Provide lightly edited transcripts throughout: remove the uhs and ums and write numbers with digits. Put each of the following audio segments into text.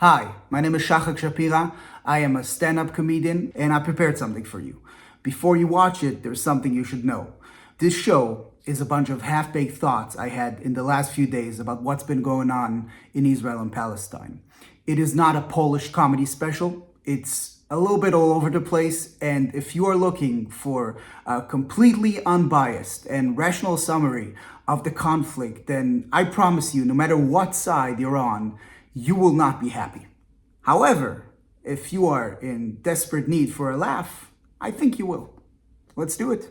Hi, my name is Shahak Shapira. I am a stand-up comedian and I prepared something for you. Before you watch it, there's something you should know. This show is a bunch of half-baked thoughts I had in the last few days about what's been going on in Israel and Palestine. It is not a Polish comedy special. It's a little bit all over the place, and if you are looking for a completely unbiased and rational summary of the conflict, then I promise you, no matter what side you're on, you will not be happy. However, if you are in desperate need for a laugh, I think you will. Let's do it.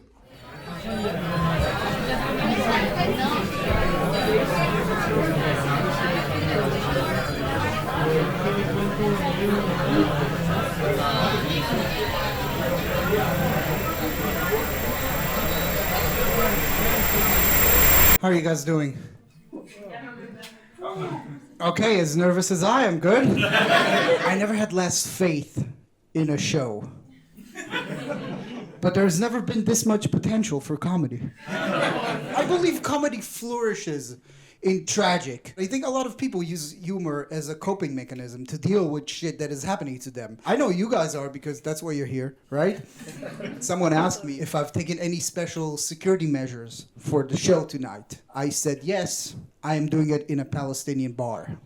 How are you guys doing? Okay, as nervous as I am, good. I never had less faith in a show. But there's never been this much potential for comedy. I believe comedy flourishes in tragic. I think a lot of people use humor as a coping mechanism to deal with shit that is happening to them. I know you guys are because that's why you're here, right? Someone asked me if I've taken any special security measures for the show tonight. I said yes, I am doing it in a Palestinian bar.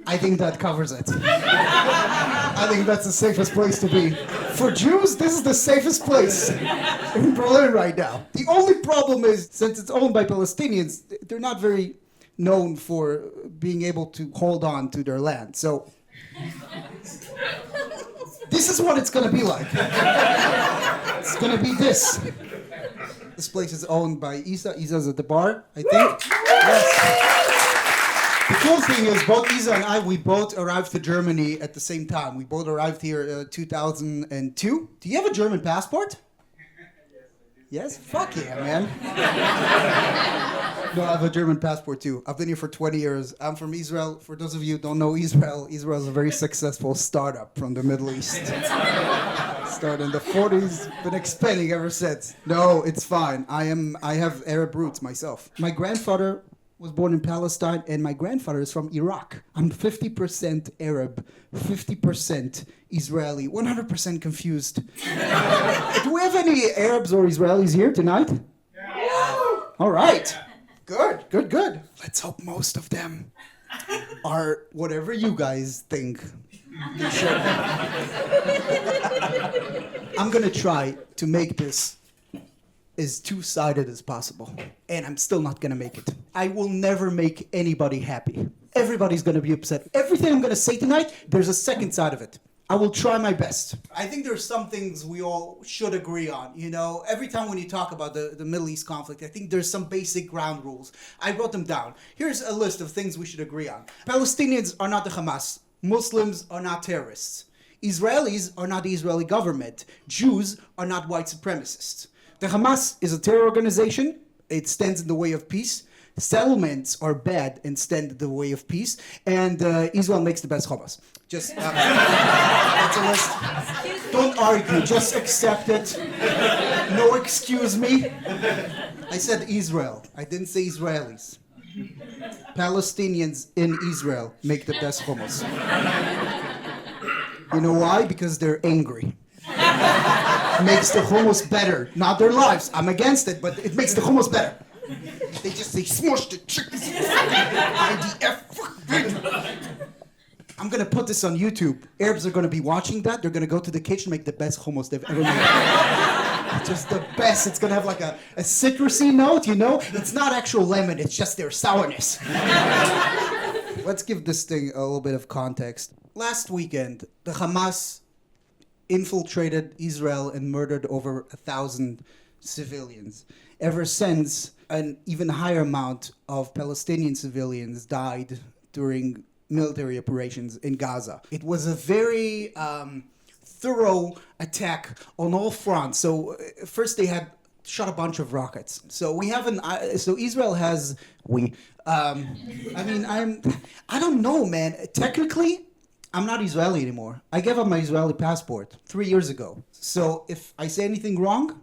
I think that covers it. I think that's the safest place to be. For Jews, this is the safest place in Berlin right now. The only problem is, since it's owned by Palestinians, they're not very known for being able to hold on to their land. So, this is what it's gonna be like. It's gonna be this. This place is owned by Isa. Isa's at the bar, I think. Yes. The cool thing is, both Isa and I, we both arrived to Germany at the same time. We both arrived here in 2002. Do you have a German passport? Yes? Fuck yeah, man. No, I have a German passport too. I've been here for 20 years. I'm from Israel. For those of you who don't know Israel, Israel is a very successful startup from the Middle East. Started in the 40s, been expanding ever since. No, it's fine. I have Arab roots myself. My grandfather was born in Palestine, and my grandfather is from Iraq. I'm 50% Arab, 50% Israeli, 100% confused. Do we have any Arabs or Israelis here tonight? Yeah. All right. Good. Let's hope most of them are whatever you guys think they should. I'm gonna try to make this as two-sided as possible. And I'm still not gonna make it. I will never make anybody happy. Everybody's gonna be upset. Everything I'm gonna say tonight, there's a second side of it. I will try my best. I think there's some things we all should agree on. You know, every time when you talk about the Middle East conflict, I think there's some basic ground rules. I wrote them down. Here's a list of things we should agree on. Palestinians are not the Hamas. Muslims are not terrorists. Israelis are not the Israeli government. Jews are not white supremacists. The Hamas is a terror organization. It stands in the way of peace. Settlements are bad and stand in the way of peace. And Israel makes the best hummus. Just, that's a list. Don't argue, just accept it. No excuse me. I said Israel. I didn't say Israelis. Palestinians in Israel make the best hummus. You know why? Because they're angry. Makes the hummus better, not their lives. I'm against it, but it makes the hummus better. They just say, smush the chickens, IDF. I'm gonna put this on YouTube. Arabs are gonna be watching that. They're gonna go to the kitchen, make the best hummus they've ever made. Just the best. It's gonna have like a citrusy note, you know? It's not actual lemon, it's just their sourness. Let's give this thing a little bit of context. Last weekend, the Hamas infiltrated Israel and murdered over 1,000 civilians. Ever since, an even higher amount of Palestinian civilians died during military operations in Gaza. It was a very thorough attack on all fronts. So first they had shot a bunch of rockets. So Israel has, I don't know, man. Technically, I'm not Israeli anymore. I gave up my Israeli passport 3 years ago. So if I say anything wrong,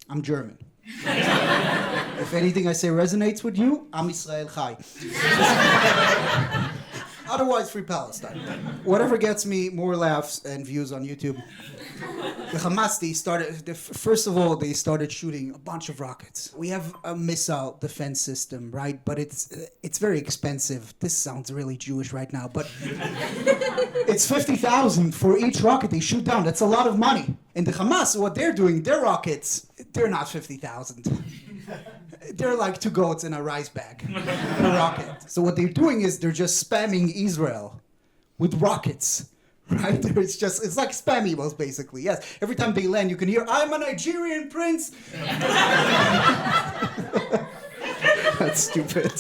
I'm German. If anything I say resonates with you, Am Israel Chai. Otherwise, free Palestine. Whatever gets me more laughs and views on YouTube. The Hamas, first of all, they started shooting a bunch of rockets. We have a missile defense system, right? But it's very expensive. This sounds really Jewish right now, but it's 50,000 for each rocket they shoot down. That's a lot of money. And the Hamas, what they're doing, their rockets, they're not 50,000. They're like 2 goats in a rice bag, a rocket. So what they're doing is they're just spamming Israel with rockets, right? It's like spam emails, basically. Yes, every time they land, you can hear, "I'm a Nigerian prince." That's stupid.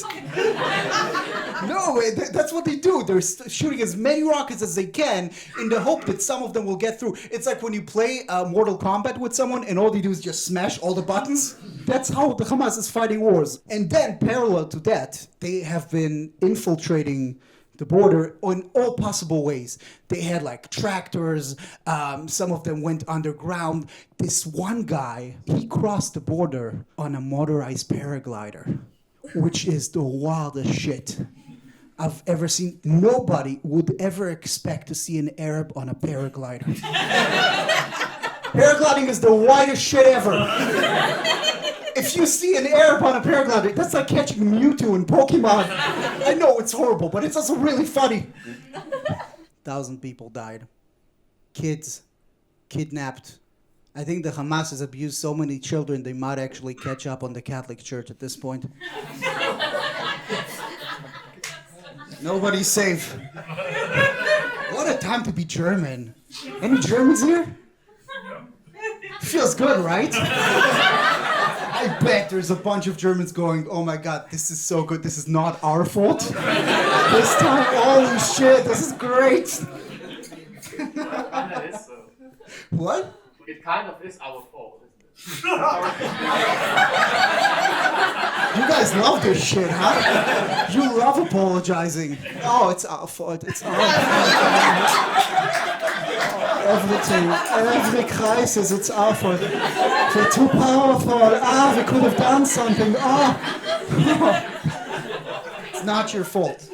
No, that's what they do. They're shooting as many rockets as they can in the hope that some of them will get through. It's like when you play Mortal Kombat with someone and all they do is just smash all the buttons. That's how the Hamas is fighting wars. And then, parallel to that, they have been infiltrating the border in all possible ways. They had like tractors, some of them went underground. This one guy, he crossed the border on a motorized paraglider, which is the wildest shit I've ever seen. Nobody would ever expect to see an Arab on a paraglider. Paragliding is the widest shit ever. If you see an Arab on a paraglider, that's like catching Mewtwo in Pokemon. I know it's horrible, but it's also really funny. 1,000 people died. Kids kidnapped. I think the Hamas has abused so many children they might actually catch up on the Catholic Church at this point. Nobody's safe. What a time to be German. Any Germans here? Feels good, right? I bet there's a bunch of Germans going, "Oh my God, this is so good. This is not our fault. This time, holy shit, this is great." It kind of is so. What? It kind of is our fault, isn't it? You guys love this shit, huh? You love apologizing. Oh, it's our fault. It's our fault. Everything, every crisis, it's our fault. We're too powerful. We could have done something. It's not your fault.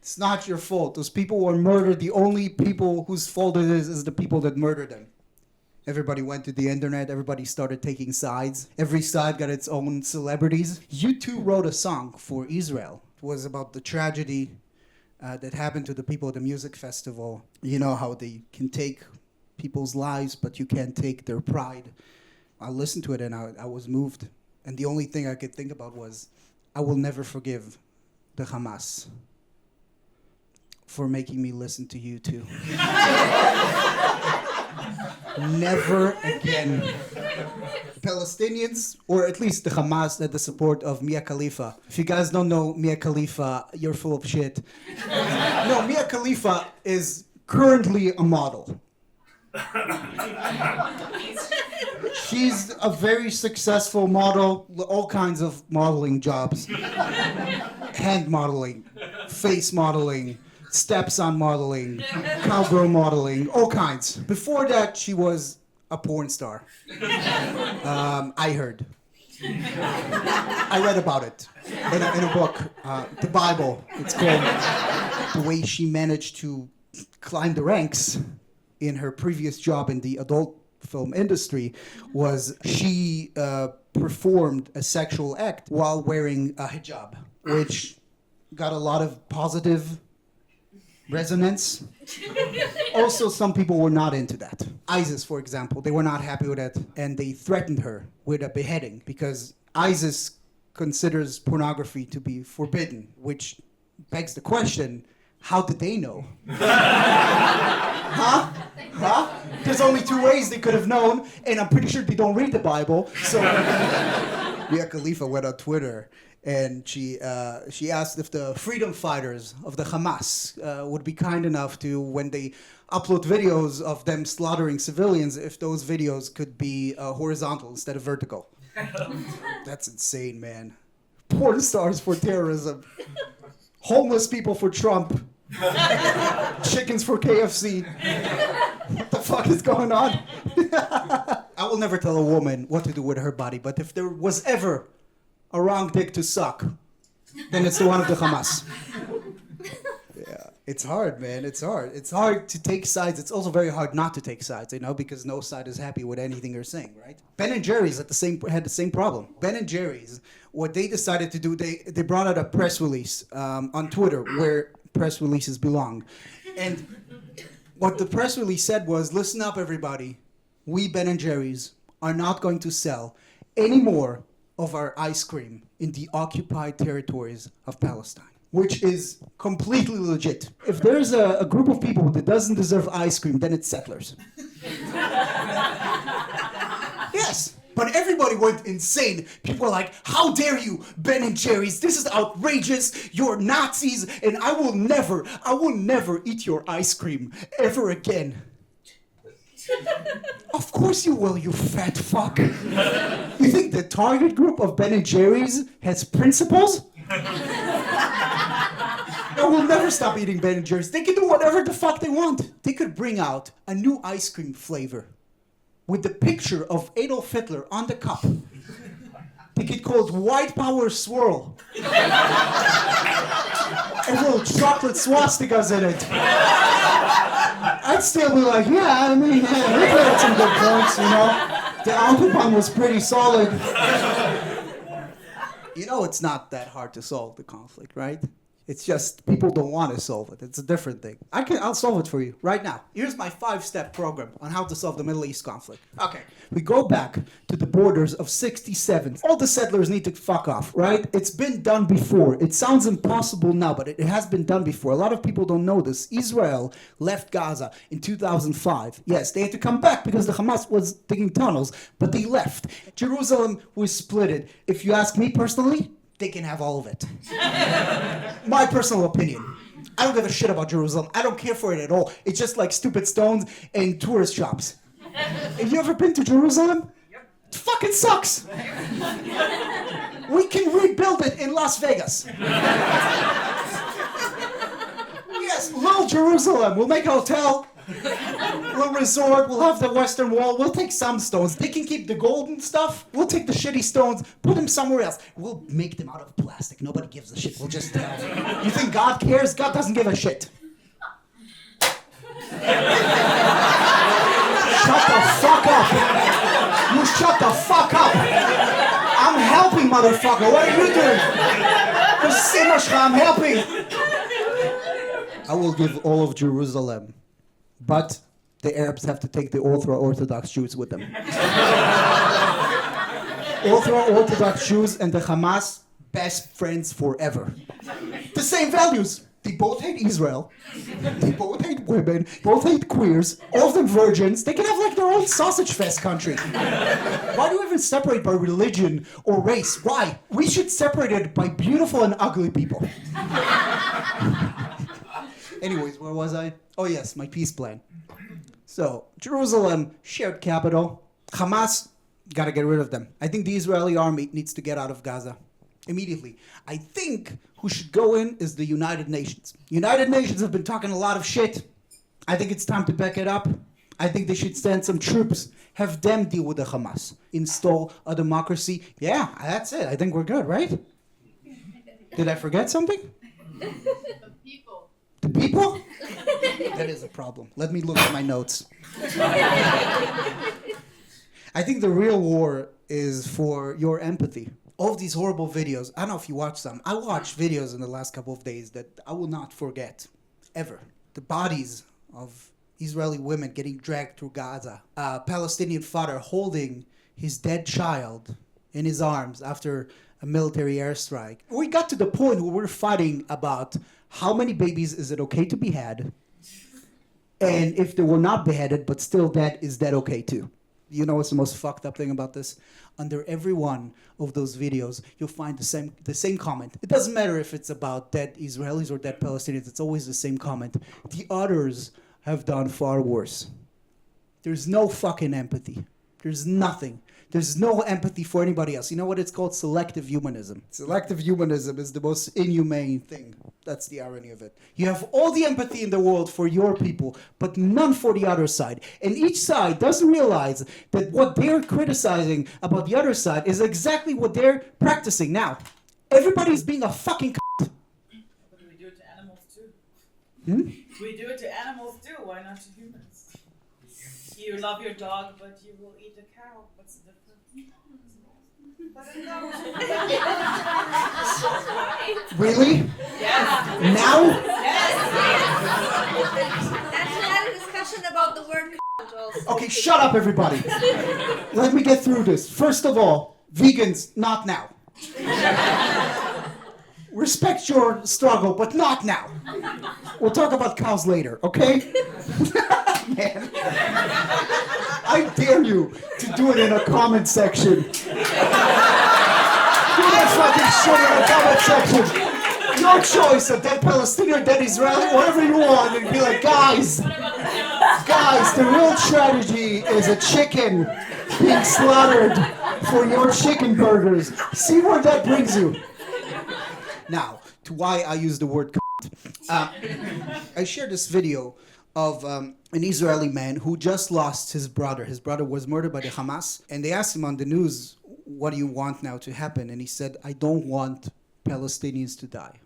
It's not your fault. Those people who were murdered, the only people whose fault it is the people that murdered them. Everybody went to the internet. Everybody started taking sides. Every side got its own celebrities. U2 wrote a song for Israel. It was about the tragedy that happened to the people at the music festival. You know how they can take people's lives, but you can't take their pride. I listened to it and I was moved. And the only thing I could think about was, I will never forgive the Hamas for making me listen to U2. Never again. Palestinians, or at least the Hamas, had the support of Mia Khalifa. If you guys don't know Mia Khalifa, you're full of shit. No, Mia Khalifa is currently a model. She's a very successful model, all kinds of modeling jobs. Hand modeling, face modeling, stepson modeling, cowgirl modeling, all kinds. Before that, she was a porn star. I heard. I read about it in a book, the Bible. It's called The Way She Managed to Climb the Ranks in her previous job in the adult film industry was she performed a sexual act while wearing a hijab, which got a lot of positive resonance. Also, some people were not into that. ISIS, for example, they were not happy with it, and they threatened her with a beheading because ISIS considers pornography to be forbidden, which begs the question, how did they know? Huh? There's only 2 ways they could have known, and I'm pretty sure they don't read the Bible. So Mia Khalifa went on Twitter and she asked if the freedom fighters of the Hamas would be kind enough to, when they upload videos of them slaughtering civilians, if those videos could be horizontal instead of vertical. That's insane, man. Porn stars for terrorism. Homeless people for Trump. Chickens for KFC. What the fuck is going on? I will never tell a woman what to do with her body, but if there was ever a wrong dick to suck, then it's the one of the Hamas. Yeah. It's hard, man. It's hard. It's hard to take sides. It's also very hard not to take sides, because no side is happy with anything you're saying, right? Ben and Jerry's had the same problem. Ben and Jerry's, what they decided to do, they brought out a press release on Twitter where press releases belong. And what the press release said was, listen up, everybody. We, Ben and Jerry's, are not going to sell any more of our ice cream in the occupied territories of Palestine. Which is completely legit. If there's a group of people that doesn't deserve ice cream, then it's settlers. Yes, but everybody went insane. People were like, how dare you, Ben and Jerry's? This is outrageous. You're Nazis, and I will never eat your ice cream ever again. Of course you will, you fat fuck. You think the target group of Ben and Jerry's has principles? I will never stop eating Ben and Jerry's. They can do whatever the fuck they want. They could bring out a new ice cream flavor with the picture of Adolf Hitler on the cup. They could call it White Power Swirl. And little chocolate swastikas in it. I'd still be like, yeah, I mean, Hitler had some good points, The Autobahn was pretty solid. It's not that hard to solve the conflict, right? It's just people don't want to solve it. It's a different thing. I'll solve it for you right now. Here's my 5-step program on how to solve the Middle East conflict. Okay, we go back to the borders of 67. All the settlers need to fuck off, right? It's been done before. It sounds impossible now, but it has been done before. A lot of people don't know this. Israel left Gaza in 2005. Yes, they had to come back because the Hamas was digging tunnels, but they left. Jerusalem was splitted. If you ask me personally, they can have all of it. My personal opinion. I don't give a shit about Jerusalem. I don't care for it at all. It's just like stupid stones and tourist shops. Have you ever been to Jerusalem? Yep. It fucking sucks. We can rebuild it in Las Vegas. Yes, little Jerusalem. We'll make a hotel. We'll resort, we'll have the Western Wall, we'll take some stones. They can keep the golden stuff, we'll take the shitty stones, put them somewhere else. We'll make them out of plastic, nobody gives a shit, we'll just You think God cares? God doesn't give a shit. Shut the fuck up. You shut the fuck up. I'm helping, motherfucker, what are you doing? I'm helping. I will give all of Jerusalem. But the Arabs have to take the ultra-Orthodox Jews with them. Ultra-Orthodox Jews and the Hamas, best friends forever. The same values. They both hate Israel. They both hate women. Both hate queers. All of them virgins. They can have like their own sausage fest country. Why do we even separate by religion or race? Why? We should separate it by beautiful and ugly people. Anyways, where was I? Oh yes, my peace plan. So, Jerusalem, shared capital. Hamas, gotta get rid of them. I think the Israeli army needs to get out of Gaza immediately. I think who should go in is the United Nations. United Nations have been talking a lot of shit. I think it's time to back it up. I think they should send some troops, have them deal with the Hamas. Install a democracy. Yeah, that's it. I think we're good, right? Did I forget something? The people? That is a problem. Let me look at my notes. I think the real war is for your empathy. All of these horrible videos, I don't know if you watched some. I watched videos in the last couple of days that I will not forget, ever. The bodies of Israeli women getting dragged through Gaza. A Palestinian father holding his dead child in his arms after a military airstrike. We got to the point where we're fighting about how many babies is it okay to be had, and if they were not beheaded but still dead, is that okay too? You know what's the most fucked up thing about this? Under every one of those videos, you'll find the same comment. It doesn't matter if it's about dead Israelis or dead Palestinians, it's always the same comment. The others have done far worse. There's no fucking empathy. There's nothing. There's no empathy for anybody else. You know what it's called? Selective humanism. Selective humanism is the most inhumane thing. That's the irony of it. You have all the empathy in the world for your people, but none for the other side. And each side doesn't realize that what they're criticizing about the other side is exactly what they're practicing now. Everybody's being a fucking c***. But we do it to animals too. We do it to animals too, why not to humans? You love your dog, but you will eat a cow. What's the difference? Really? Yes. Now? Actually, had a discussion about the word also. Okay, shut up, everybody. Let me get through this. First of all, vegans, not now. Respect your struggle, but not now. We'll talk about cows later, okay? Man. I dare you to do it in a comment section. Do that fucking shit in a comment section. Your choice, a dead Palestinian, a dead Israeli, whatever you want, and be like, guys, the real tragedy is a chicken being slaughtered for your chicken burgers. See where that brings you. Now, to why I use the word I shared this video of an Israeli man who just lost his brother. His brother was murdered by the Hamas. And they asked him on the news, what do you want now to happen? And he said, I don't want Palestinians to die.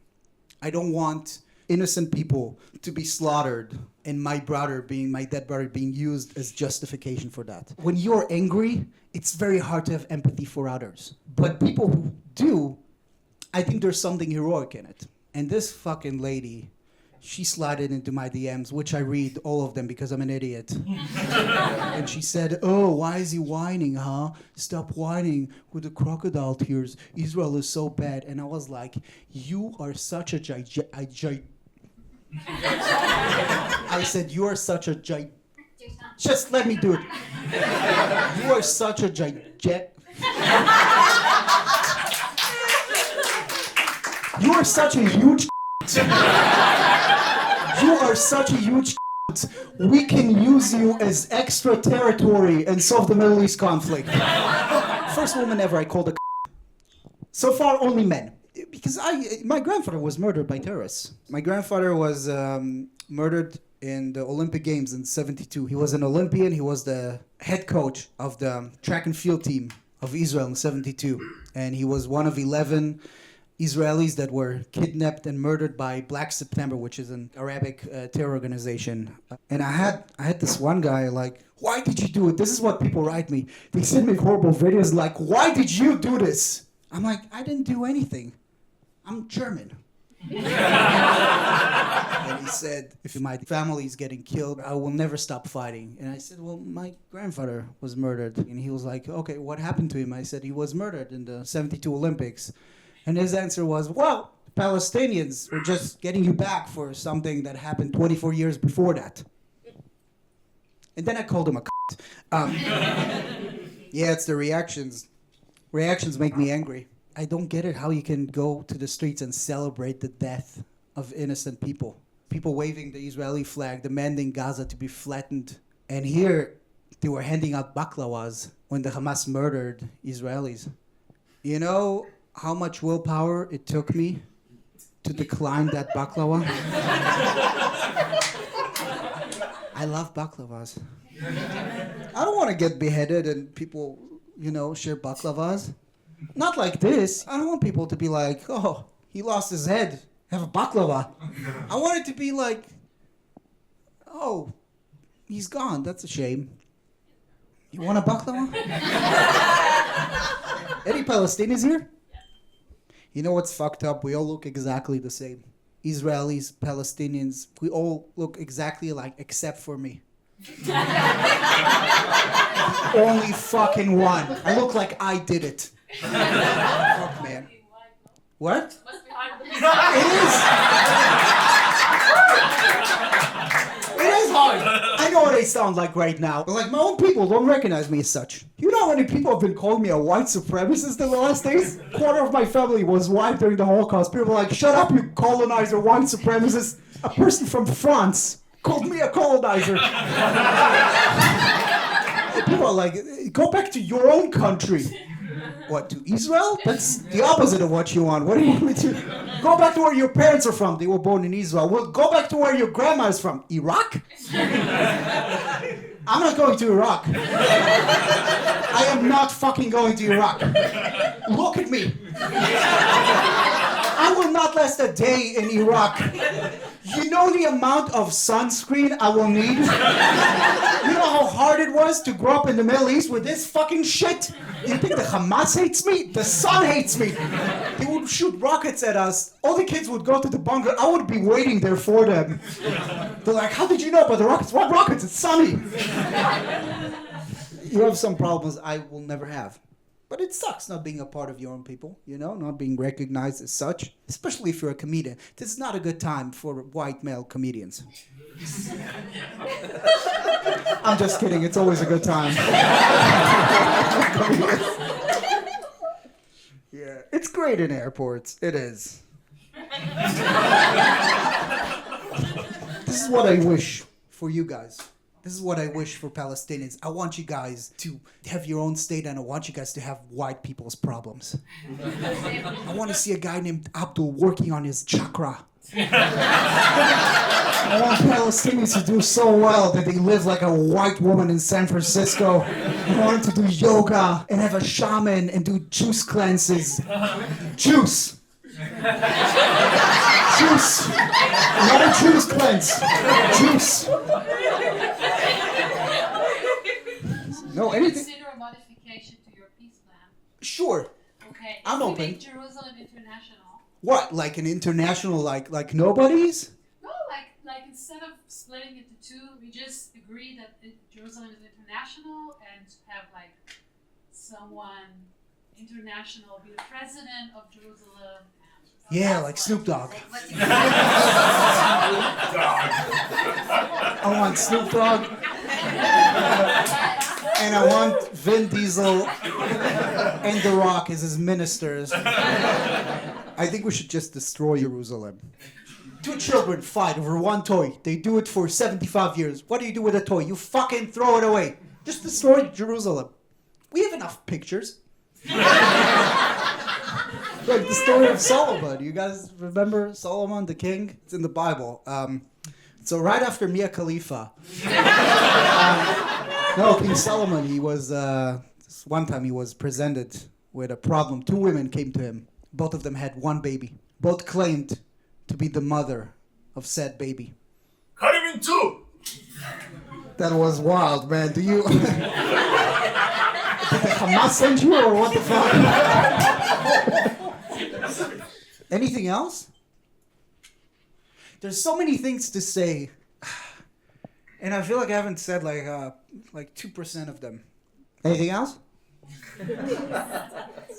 I don't want innocent people to be slaughtered and my dead brother being used as justification for that. When you're angry, it's very hard to have empathy for others. But people who do, I think there's something heroic in it. And this fucking lady, she slided into my DMs, which I read all of them because I'm an idiot. And she said, oh, why is he whining, huh? Stop whining with the crocodile tears. Israel is so bad. And I was like, you are such a I said, you are such a just let me do it. You are such a You are such a huge You are such a huge we can use you as extra territory and solve the Middle East conflict. First woman ever I called a So far, only men. Because my grandfather was murdered by terrorists. My grandfather was murdered in the Olympic Games in '72. He was an Olympian. He was the head coach of the track and field team of Israel in '72. And he was one of 11 Israelis that were kidnapped and murdered by Black September, which is an Arabic terror organization. And I had this one guy like, why did you do it? This is what people write me. They send me horrible videos like, why did you do this? I'm like, I didn't do anything. I'm German. And he said, if my family is getting killed, I will never stop fighting. And I said, well, my grandfather was murdered. And he was like, okay, what happened to him? I said, he was murdered in the '72 Olympics. And his answer was, well, Palestinians were just getting you back for something that happened 24 years before that. And then I called him a yeah, it's the reactions. Reactions make me angry. I don't get it how you can go to the streets and celebrate the death of innocent people. People waving the Israeli flag, demanding Gaza to be flattened. And here, they were handing out baklavas when the Hamas murdered Israelis. You know how much willpower it took me to decline that baklava? I love baklavas. I don't want to get beheaded and people, share baklavas. Not like this. I don't want people to be like, oh, he lost his head. Have a baklava. I want it to be like, oh, he's gone. That's a shame. You want a baklava? Any Palestinians here? You know what's fucked up? We all look exactly the same. Israelis, Palestinians, we all look exactly alike, except for me. Only fucking one. I look like I did it. Fuck, man. What? It is hard. I know what I sound like right now. But like my own people don't recognize me as such. You know how many people have been calling me a white supremacist in the last days? Quarter of my family was white during the Holocaust. People were like, shut up, you colonizer, white supremacist. A person from France called me a colonizer. People are like, go back to your own country. What, to Israel? That's the opposite of what you want. What do you want me to... Go back to where your parents are from. They were born in Israel. Well, go back to where your grandma is from. Iraq? I'm not going to Iraq. I am not fucking going to Iraq. Look at me. I I will not last a day in Iraq. You know the amount of sunscreen I will need? You know how hard it was to grow up in the Middle East with this fucking shit? You think the Hamas hates me? The sun hates me. They would shoot rockets at us. All the kids would go to the bunker. I would be waiting there for them. They're like, how did you know about the rockets? What rockets? It's sunny. You have some problems I will never have. But it sucks not being a part of your own people, you know, not being recognized as such, especially if you're a comedian. This is not a good time for white male comedians. I'm just kidding, it's always a good time. Yeah, it's great in airports, it is. This is what I wish for you guys. This is what I wish for Palestinians. I want you guys to have your own state, and I want you guys to have white people's problems. I want to see a guy named Abdul working on his chakra. I want Palestinians to do so well that they live like a white woman in San Francisco. I want them to do yoga and have a shaman and do juice cleanses. Juice. Juice. Not a juice cleanse. Juice. No, anything. Consider a modification to your peace plan. Sure. Okay. I'm if you open. make Jerusalem international. What? Like an international, like nobody's? No, like instead of splitting into two, we just agree that Jerusalem is international and have like someone international be the president of Jerusalem. Yeah, like Snoop Dogg. I want Snoop Dogg. And I want Vin Diesel and The Rock as his ministers. I think we should just destroy Jerusalem. Two children fight over one toy. They do it for 75 years. What do you do with a toy? You fucking throw it away. Just destroy Jerusalem. We have enough pictures. Like the story of Solomon. You guys remember Solomon, the king? It's in the Bible. So right after Mia Khalifa, King Solomon, he was, one time he was presented with a problem. Two women came to him. Both of them had one baby. Both claimed to be the mother of said baby. Cut him in two! That was wild, man. Do you... Did the Hamas send you, or what the fuck? Anything else? There's so many things to say, and I feel like I haven't said like 2% of them. Anything else? Do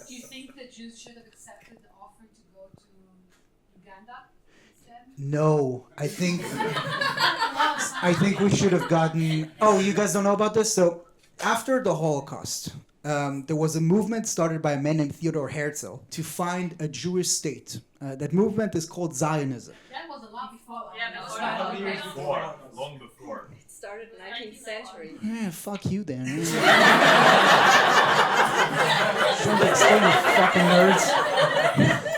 you think that Jews should have accepted the offer to go to Uganda instead? No, I think we should have gotten... Oh, you guys don't know about this? So, after the Holocaust, there was a movement started by a man named Theodor Herzl to find a Jewish state. That movement is called Zionism. That was a lot before. Yeah, that was Long before. It started 19th century. Yeah, fuck you then. Shouldn't explain, you fucking nerds.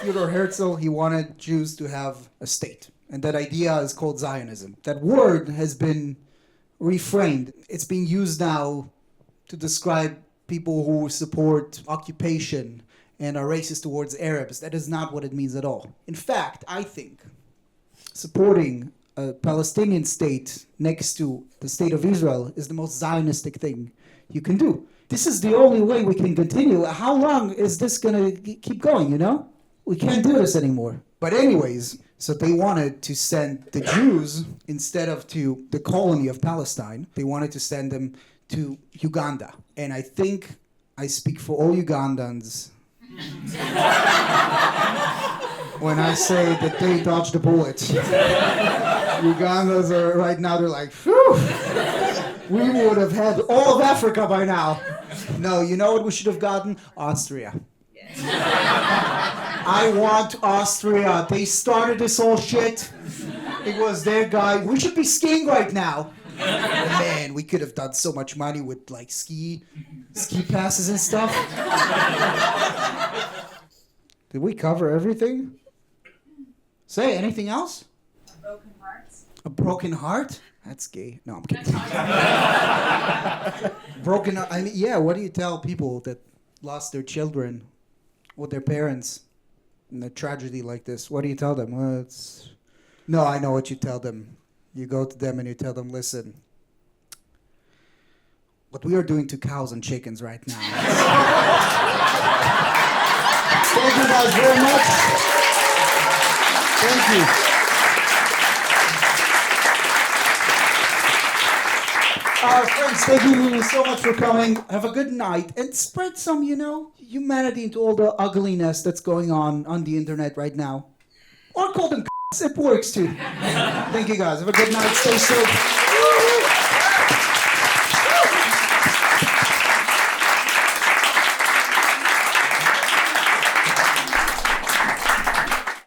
Theodor Herzl, he wanted Jews to have a state. And that idea is called Zionism. That word has been reframed. It's being used now to describe people who support occupation and are racist towards Arabs. That is not what it means at all. In fact, I think supporting a Palestinian state next to the state of Israel is the most Zionistic thing you can do. This is the only way we can continue. How long is this going to keep going, you know? We can't do this anymore. But anyways, so they wanted to send the Jews, instead of to the colony of Palestine, they wanted to send them to Uganda. And I think I speak for all Ugandans when I say that they dodged a bullet. Ugandans are right now, they're like, phew, we would have had all of Africa by now. No, you know what we should have gotten? Austria. I want Austria. They started this whole shit. It was their guy. We should be skiing right now. Man, we could have done so much money with like ski passes and stuff. Did we cover everything? Say anything else? Broken hearts. A broken heart? That's gay. No, I'm kidding. Broken. I mean, yeah. What do you tell people that lost their children with their parents? in a tragedy like this, what do you tell them? Well, no, I know what you tell them. You go to them and you tell them, listen, what we are doing to cows and chickens right now. Thank you guys very much. Thank you. Friends, thank you so much for coming. Have a good night and spread some, humanity into all the ugliness that's going on the internet right now. Or call them c***s. It works too. Thank you guys. Have a good night. Stay safe.